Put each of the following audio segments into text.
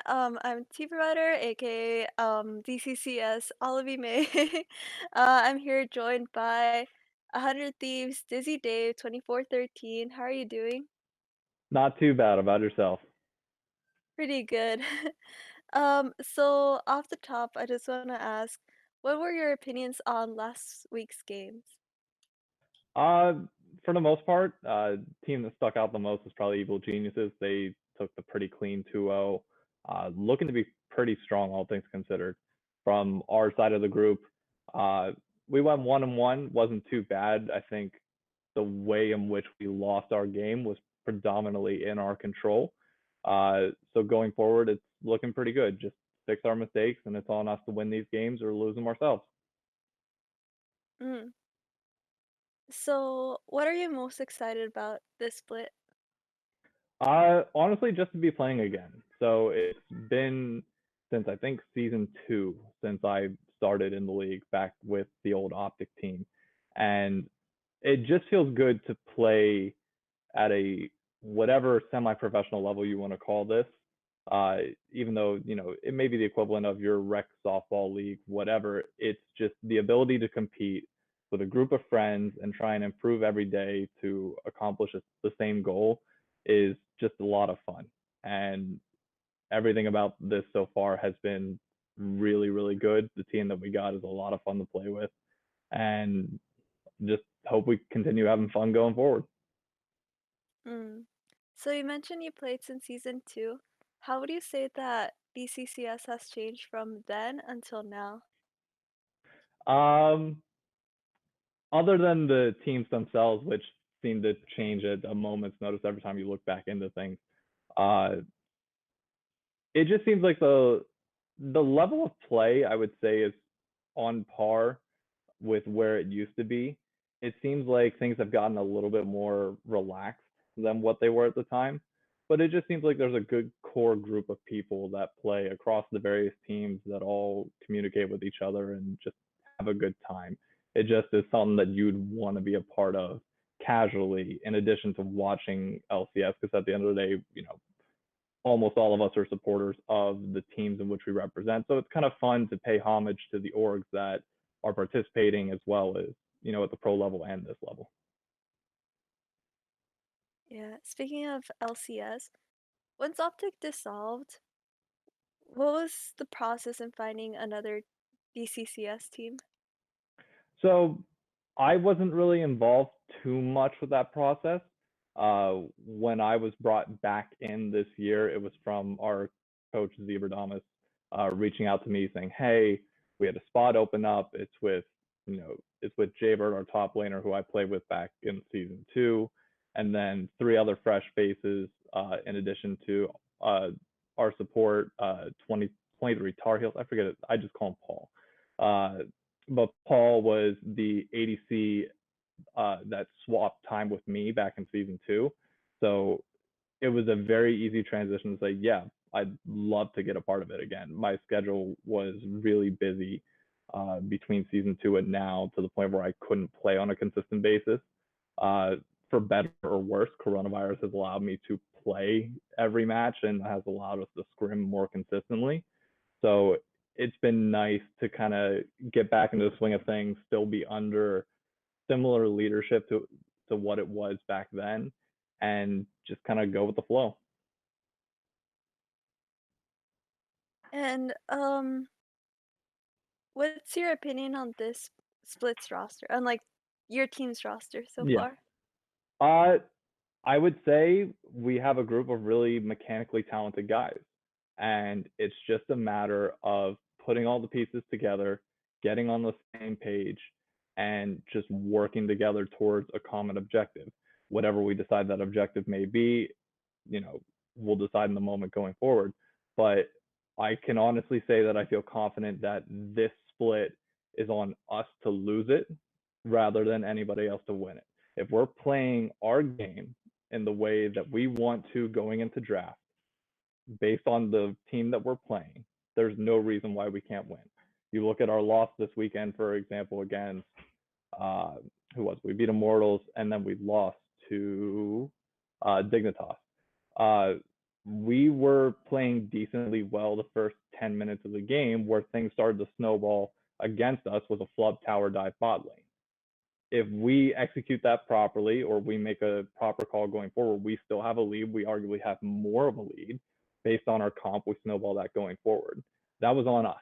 I'm Tea Provider, aka DCCS Olive May. I'm here joined by 100 Thieves, Dizzy Dave, 2413. How are you doing? Not too bad. About yourself? Pretty good. So off the top, I just want to ask, what were your opinions on last week's games? Uh, for the most part, team that stuck out the most was probably Evil Geniuses. They took the pretty clean 2-0, looking to be pretty strong, all things considered. From our side of the group, uh, we went 1-1, wasn't too bad. I think the way in which we lost our game was predominantly in our control. So going forward, it's looking pretty good. Just fix our mistakes, and it's on us to win these games or lose them ourselves. Mm. So, what are you most excited about this split? Honestly, just to be playing again. So it's been since I think season two since I started in the league back with the old Optic team, and it just feels good to play at a whatever semi-professional level you want to call this. Even though it may be the equivalent of your rec softball league, whatever. It's just the ability to compete with a group of friends and try and improve every day to accomplish the same goal is just a lot of fun. And everything about this so far has been really, really good. The team that we got is a lot of fun to play with, and just hope we continue having fun going forward. Mm. So you mentioned you played since season two. How would you say that BCCS has changed from then until now? Um, Other than the teams themselves, which seem to change at a moment's notice every time you look back into things, uh, it just seems like the level of play I would say is on par with where it used to be. It seems like things have gotten a little bit more relaxed than what they were at the time. But it just seems like there's a good core group of people that play across the various teams that all communicate with each other and just have a good time. It just is something that you'd want to be a part of casually, in addition to watching LCS, because at the end of the day, almost all of us are supporters of the teams in which we represent. So it's kind of fun to pay homage to the orgs that are participating as well as, at the pro level and this level. Yeah, speaking of LCS, once Optic dissolved, what was the process in finding another BCCS team? So I wasn't really involved too much with that process. When I was brought back in this year, it was from our coach Zebradamas reaching out to me saying, "Hey, we had a spot open up. It's with Jaybird, our top laner, who I played with back in season two, and then three other fresh faces, in addition to our support, 2023 Tar Heels. I forget it. I just call him Paul. Uh, but Paul was the ADC that swapped time with me back in season two. So it was a very easy transition to say, yeah, I'd love to get a part of it again. My schedule was really busy between season two and now, to the point where I couldn't play on a consistent basis. Uh, for better or worse, coronavirus has allowed me to play every match and has allowed us to scrim more consistently. So it's been nice to kind of get back into the swing of things, still be under similar leadership to what it was back then, and just kind of go with the flow. And what's your opinion on this splits roster? On like your team's roster so Yeah. far? Uh, I would say we have a group of really mechanically talented guys, and it's just a matter of putting all the pieces together, getting on the same page, and just working together towards a common objective. Whatever we decide that objective may be, you know, we'll decide in the moment going forward. But I can honestly say that I feel confident that this split is on us to lose it rather than anybody else to win it. If we're playing our game in the way that we want to going into draft, based on the team that we're playing, there's no reason why we can't win. You look at our loss this weekend, for example, against uh, who was we beat Immortals and then we lost to Dignitas. Uh, we were playing decently well the first 10 minutes of the game. Where things started to snowball against us was a flub tower dive bot lane. If we execute that properly or we make a proper call going forward, we still have a lead. We arguably have more of a lead based on our comp. We snowball that going forward. That was on us.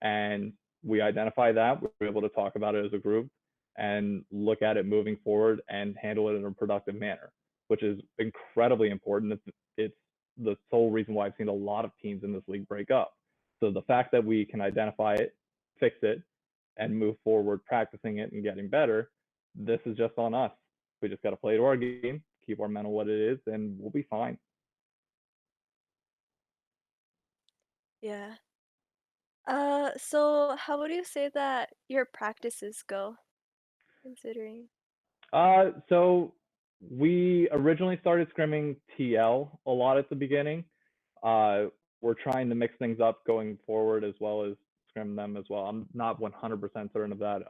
And we identify that. We're able to talk about it as a group and look at it moving forward and handle it in a productive manner, which is incredibly important. It's the sole reason why I've seen a lot of teams in this league break up. So the fact that we can identify it, fix it, and move forward practicing it and getting better, this is just on us. We just got to play to our game, keep our mental what it is, and we'll be fine. Yeah. So how would you say that your practices go, considering? So we originally started scrimming TL a lot at the beginning. Uh, we're trying to mix things up going forward as well as scrim them as well. I'm not 100% certain of that.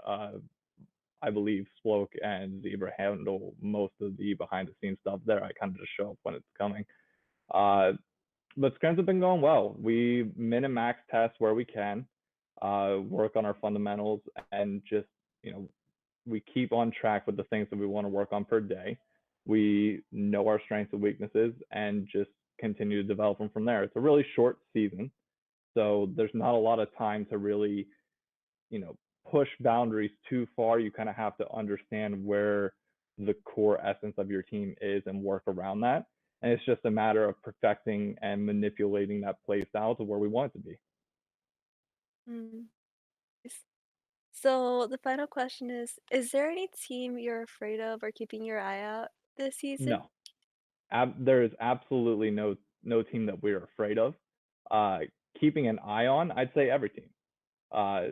I believe Sploke and Zebra handle most of the behind the scenes stuff there. I kind of just show up when it's coming. Uh, but scrims have been going well. We min and max test where we can, work on our fundamentals, and just, you know, we keep on track with the things that we want to work on per day. We know our strengths and weaknesses and just continue to develop them from there. It's a really short season, so there's not a lot of time to really, you know, push boundaries too far. You kind of have to understand where the core essence of your team is and work around that. And it's just a matter of perfecting and manipulating that play style to where we want it to be. Mm. s- So the final question is there any team you're afraid of or keeping your eye out this season? No, there is absolutely no team that we're afraid of. Uh, Keeping an eye on, I'd say every team. Uh,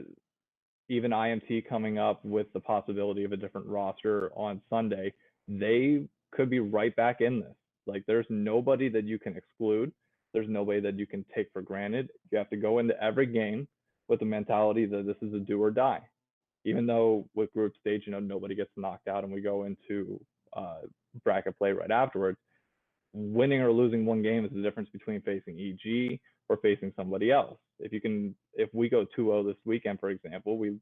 Even IMT coming up with the possibility of a different roster on Sunday, they could be right back in this. Like, there's nobody that you can exclude. There's nobody that you can take for granted. You have to go into every game with the mentality that this is a do or die. Even though with group stage, nobody gets knocked out and we go into bracket play right afterwards, winning or losing one game is the difference between facing EG or facing somebody else. If we go 2-0 this weekend, for example, we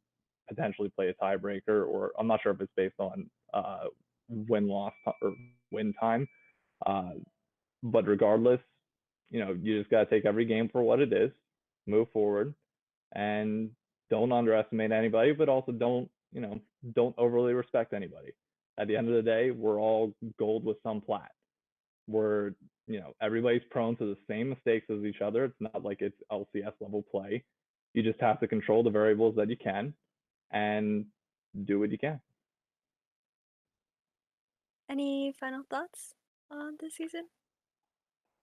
potentially play a tiebreaker, or I'm not sure if it's based on win loss or win time. Uh, but regardless, you just got to take every game for what it is, move forward, and don't underestimate anybody, but also don't overly respect anybody. At the end of the day, we're all gold with some plat. Where everybody's prone to the same mistakes as each other. It's not like it's LCS level play. You just have to control the variables that you can and do what you can. Any final thoughts on this season?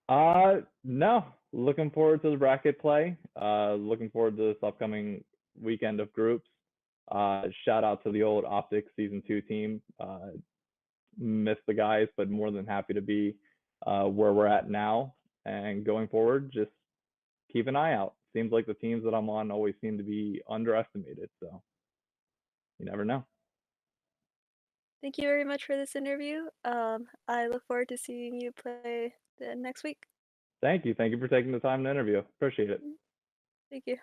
No. Looking forward to the bracket play. Looking forward to this upcoming weekend of groups. Shout out to the old Optics season 2 team. Miss the guys, but more than happy to be where we're at now. And going forward, just keep an eye out. Seems like the teams that I'm on always seem to be underestimated, so you never know. Thank you very much for this interview. I look forward to seeing you play the next week. Thank you. Thank you for taking the time to interview. Appreciate it. Mm, thank you.